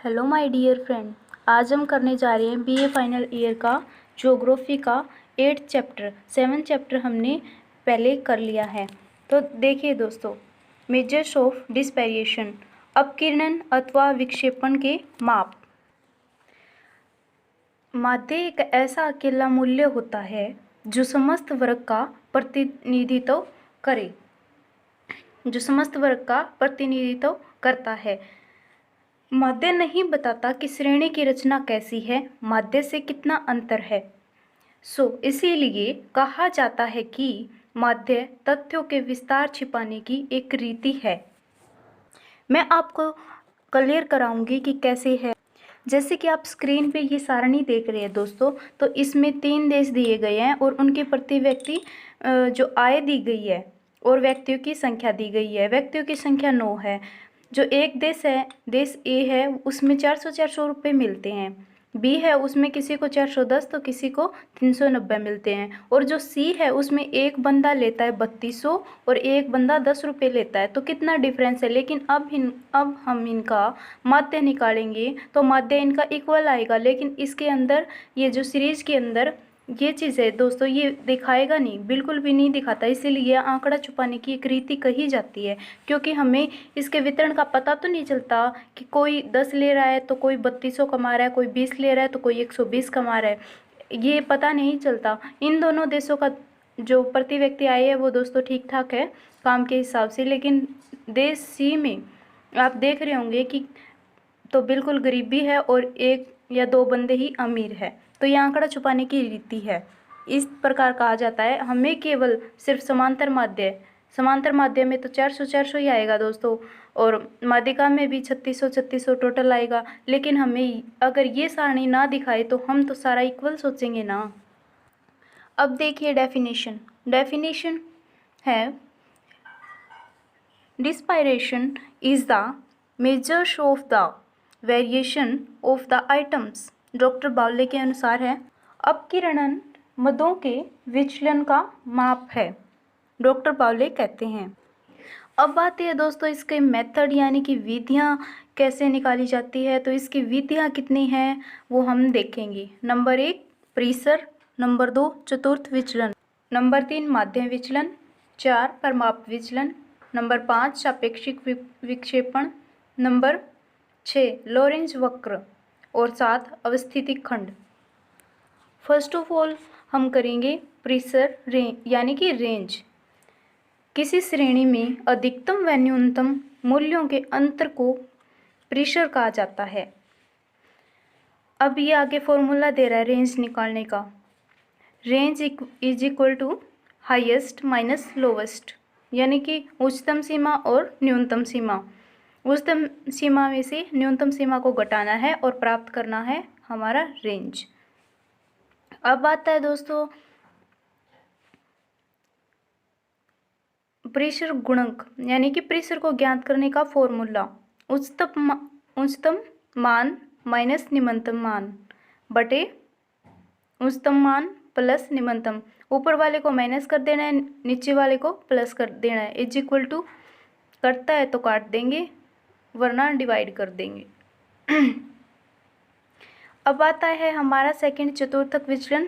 Hello my dear friend. आज हम करने जा रहे हैं बीए फाइनल ईयर का ज्योग्राफी का 8 चैप्टर। 7 चैप्टर हमने पहले कर लिया है। तो देखिए दोस्तों, मेजर्स ऑफ डिस्पेरिएशन, अपकिरणन अथवा विक्षेपण के माप। माध्य एक ऐसा अकेला मूल्य होता है जो समस्त वर्ग का प्रतिनिधित्व करता है। माध्य नहीं बताता कि श्रेणी की रचना कैसी है, माध्य से कितना अंतर है। इसीलिए कहा जाता है कि माध्य तथ्यों के विस्तार छिपाने की एक रीति है। मैं आपको क्लियर कराऊंगी कि कैसे है। जैसे कि आप स्क्रीन पे ये सारणी देख रहे हैं दोस्तों, तो इसमें 3 देश दिए गए हैं और उनके प्रति व्यक्ति जो आय दी गई है और व्यक्तियों की संख्या दी गई है। व्यक्तियों की संख्या 9 है। जो एक देश है, देश ए है, उसमें 400 रुपये मिलते हैं। बी है, उसमें किसी को 410 तो किसी को 390 मिलते हैं। और जो सी है, उसमें एक बंदा लेता है 3200 और एक बंदा 10 रुपये लेता है। तो कितना डिफरेंस है। लेकिन अब हम इनका माध्य निकालेंगे तो माध्य इनका इक्वल आएगा। लेकिन इसके अंदर ये जो सीरीज के अंदर ये चीज़ है दोस्तों, ये दिखाएगा नहीं, बिल्कुल भी नहीं दिखाता। इसीलिए आंकड़ा छुपाने की एक रीति कही जाती है, क्योंकि हमें इसके वितरण का पता तो नहीं चलता कि कोई 10 ले रहा है तो कोई 3200 कमा रहा है, कोई 20 ले रहा है तो कोई 120 कमा रहा है। ये पता नहीं चलता। इन दोनों देशों का जो प्रति व्यक्ति आय है वो दोस्तों ठीक ठाक है काम के हिसाब से। लेकिन देश सी में आप देख रहे होंगे कि तो बिल्कुल गरीबी है और एक या 2 बंदे ही अमीर है। तो ये आंकड़ा छुपाने की रीति है। इस प्रकार कहा जाता है। हमें केवल सिर्फ समांतर माध्य में तो 400 ही आएगा दोस्तों, और माध्यिका में भी 3600 टोटल आएगा। लेकिन हमें अगर ये सारणी ना दिखाए तो हम तो सारा इक्वल सोचेंगे ना। अब देखिए डेफिनेशन है, dispersion is the measures of the variation of the items. Doctor Bowley के अनुसार है, अपकिरणन मदों के विचलन का माप है, डॉक्टर बावले कहते हैं। अब बात है दोस्तों इसके मेथड यानी कि विधियाँ कैसे निकाली जाती है। तो इसकी विधियाँ कितनी हैं वो हम देखेंगे। नंबर 1 प्रीसर, नंबर 2 चतुर्थ विचलन, नंबर 3 माध्य विचलन, 4 परमाप विचलन, नंबर 5 सापेक्षिक विक्षेपण, नंबर 6 लॉरेंज वक्र और 7 अवस्थितिक खंड। फर्स्ट ऑफ ऑल हम करेंगे प्रीसर यानी कि रेंज। किसी श्रेणी में अधिकतम व न्यूनतम मूल्यों के अंतर को प्रीसर कहा जाता है। अब ये आगे फॉर्मूला दे रहा है रेंज निकालने का। Range is equal to highest minus lowest, यानी कि उच्चतम सीमा और न्यूनतम सीमा। उच्चतम सीमा में से न्यूनतम सीमा को घटाना है और प्राप्त करना है हमारा रेंज। अब आता है दोस्तों प्रेशर गुणक, यानी कि प्रेशर को ज्ञात करने का फॉर्मूला। उच्चतम मान माइनस निम्नतम मान बटे उच्चतम मान प्लस निम्नतम। ऊपर वाले को माइनस कर देना है, नीचे वाले को प्लस कर देना है। इज इक्वल टू करता है तो काट देंगे वरना डिवाइड कर देंगे। अब आता है हमारा सेकंड चतुर्थक विचलन।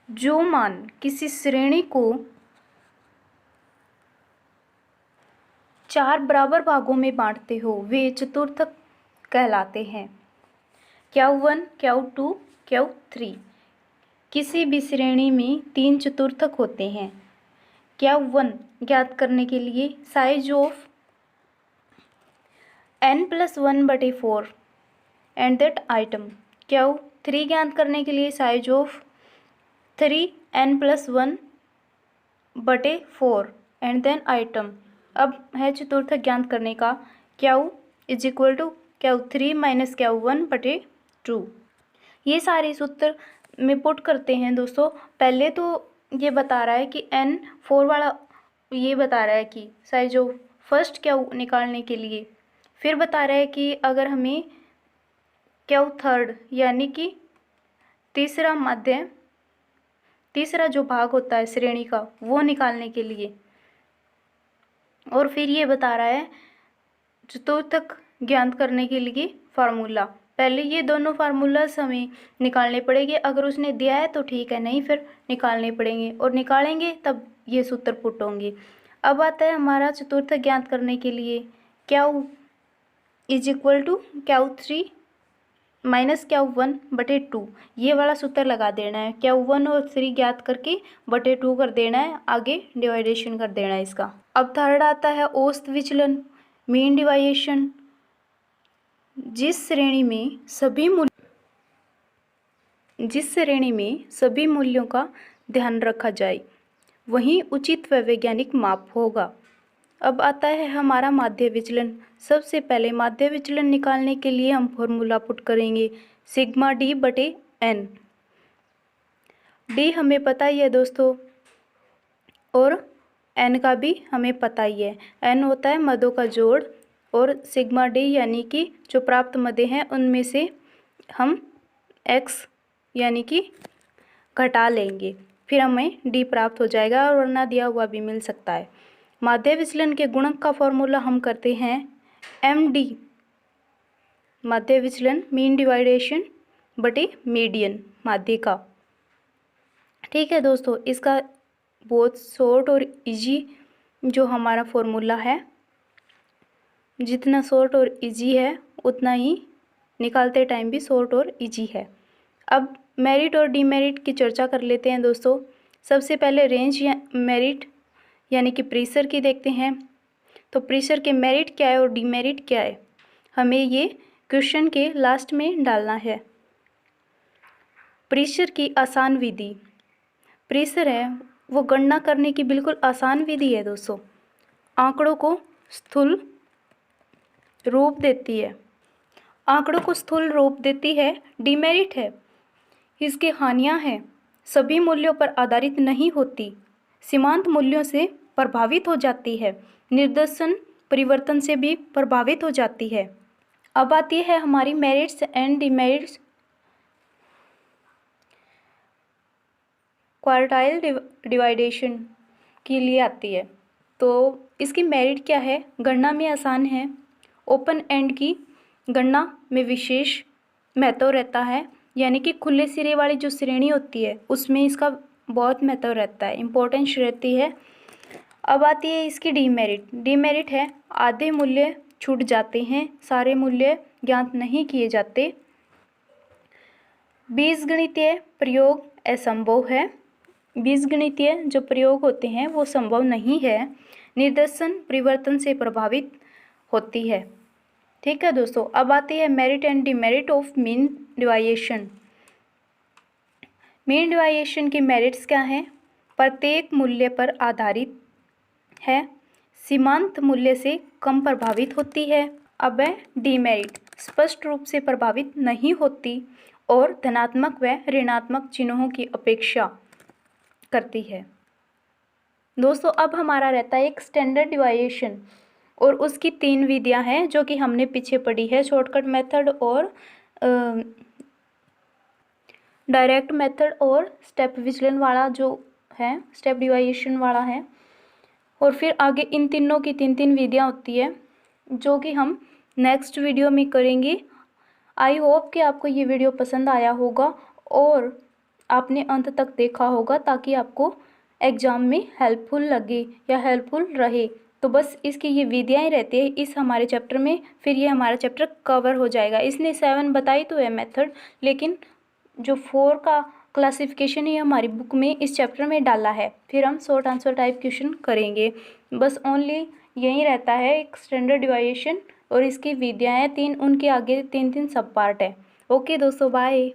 जो मान किसी श्रेणी को 4 बराबर भागों में बांटते हो वे चतुर्थक कहलाते हैं। Q1, Q2, Q3। किसी भी श्रेणी में 3 चतुर्थक होते हैं। Q1 ज्ञात करने के लिए size of n+1/4 and that item. Q3 ज्ञात करने के लिए size of 3n+1/4 and then item. अब है चतुर्थक ज्ञात करने का Q is equal to Q3 minus Q1/2। ये सारे सूत्र में पुट करते हैं दोस्तों। पहले तो ये बता रहा है कि n4 वाला ये बता रहा है कि साइज ऑफ फर्स्ट Q निकालने के लिए, फिर बता रहा है कि अगर हमें Q थर्ड यानी कि तीसरा जो भाग होता है श्रेणी का वो निकालने के लिए, और फिर ये बता रहा है चतुर्थक ज्ञात करने के लिए फार्मूला। पहले ये दोनों फार्मूलास हमें निकालने पड़ेंगे, अगर उसने दिया है तो ठीक है, नहीं फिर निकालने पड़ेंगे, और निकालेंगे तब ये सूत्र पुट होंगे। अब आता है हमारा चतुर्थ ज्ञात करने के लिए, Q is equal to Q 3 minus Q 1 बटे 2, ये वाला सूत्र लगा देना है। क्यू 1 और 3 ज्ञात करके बटे 2 कर देना है, आगे डिवाइडेशन कर देना है इसका। अब थर्ड आता है औसत विचलन, मीन डिवाइडेशन। जिस श्रेणी में सभी मूल्यों का ध्यान रखा जाए वहीं उचित व वैज्ञानिक माप होगा। अब आता है हमारा माध्य विचलन। सबसे पहले माध्य विचलन निकालने के लिए हम फॉर्मूला पुट करेंगे, सिग्मा डी बटे एन। डी हमें पता ही है दोस्तों, और एन का भी हमें पता ही है। एन होता है मदों का जोड़, और सिग्मा डी यानी कि जो प्राप्त मदें हैं उनमें से हम एक्स यानी कि घटा लेंगे, फिर हमें डी प्राप्त हो जाएगा, और वरना दिया हुआ भी मिल सकता है। माध्य विचलन के गुणक का फॉर्मूला हम करते हैं एम डी, माध्य विचलन मीन डिवाइडेशन बटे मीडियन माध्य का। ठीक है दोस्तों, इसका बहुत शॉर्ट और इजी जो हमारा फॉर्मूला है, जितना शॉर्ट और इजी है उतना ही निकालते टाइम भी शॉर्ट और इजी है। अब मेरिट और डीमेरिट की चर्चा कर लेते हैं दोस्तों। सबसे पहले रेंज या मेरिट यानी कि प्रेशर की देखते हैं। तो प्रेशर के मेरिट क्या है और डीमेरिट क्या है, हमें ये क्वेश्चन के लास्ट में डालना है। प्रेशर की आसान विधि, प्रेशर है वो गणना करने की बिल्कुल आसान विधि है दोस्तों, आंकड़ों को स्थूल रूप देती है, आंकड़ों को स्थूल रूप देती है। डीमेरिट है, इसके हानियां हैं, सभी मूल्यों पर आधारित नहीं होती, सीमांत मूल्यों से प्रभावित हो जाती है, निर्देशन परिवर्तन से भी प्रभावित हो जाती है। अब आती है हमारी मेरिट्स एंड डीमेरिट्स। क्वार्टाइल डिवाइडेशन के लिए आती है। तो इसकी मेरिट क्या है, गणना में आसान है, ओपन एंड की गणना में विशेष महत्व रहता है, यानी कि खुले सिरे वाली जो श्रेणी होती है उसमें इसका बहुत महत्व रहता है, इम्पोर्टेंस रहती है। अब आती है इसकी डीमेरिट। डीमेरिट है आधे मूल्य छूट जाते हैं, सारे मूल्य ज्ञात नहीं किए जाते, बीजगणितीय प्रयोग असंभव है, बीजगणितीय जो प्रयोग होते हैं वो संभव नहीं है, निर्देशन परिवर्तन से प्रभावित होती है। ठीक है दोस्तों, अब आती है merit and demerit of mean deviation. Mean deviation की मेरिट्स क्या हैं, प्रत्येक मूल्य पर आधारित है, सीमांत मूल्य से कम प्रभावित होती है। अब है डीमेरिट, स्पष्ट रूप से प्रभावित नहीं होती और धनात्मक व ऋणात्मक चिन्हों की अपेक्षा करती है। दोस्तों अब हमारा रहता है एक स्टैंडर्ड डिवाइडेशन, और उसकी 3 विधियां हैं जो कि हमने पीछे पढ़ी है, शॉर्टकट मेथड और डायरेक्ट मेथड और स्टेप विचलन वाला जो है, स्टेप डिवाइडेशन वाला है, और फिर आगे इन तीनों की 3 विधियां होती है जो कि हम नेक्स्ट वीडियो में करेंगे। आई होप कि आपको ये वीडियो पसंद आया होगा और आपने अंत तक देखा होगा, ताकि आपको एग्ज़ाम में हेल्पफुल लगे या हेल्पफुल रहे। तो बस इसकी ये विधियाँ ही रहती है इस हमारे चैप्टर में, फिर ये हमारा चैप्टर कवर हो जाएगा। इसने 7 बताई तो है मेथड, लेकिन जो 4 का क्लासिफिकेशन ही हमारी बुक में इस चैप्टर में डाला है, फिर हम शॉर्ट आंसर टाइप क्वेश्चन करेंगे। बस ओनली यही रहता है, एक स्टैंडर्ड डिवाइडेशन और इसकी विधियाँ हैं 3, उनके आगे 3 सब पार्ट है। ओके दोस्तों, बाय।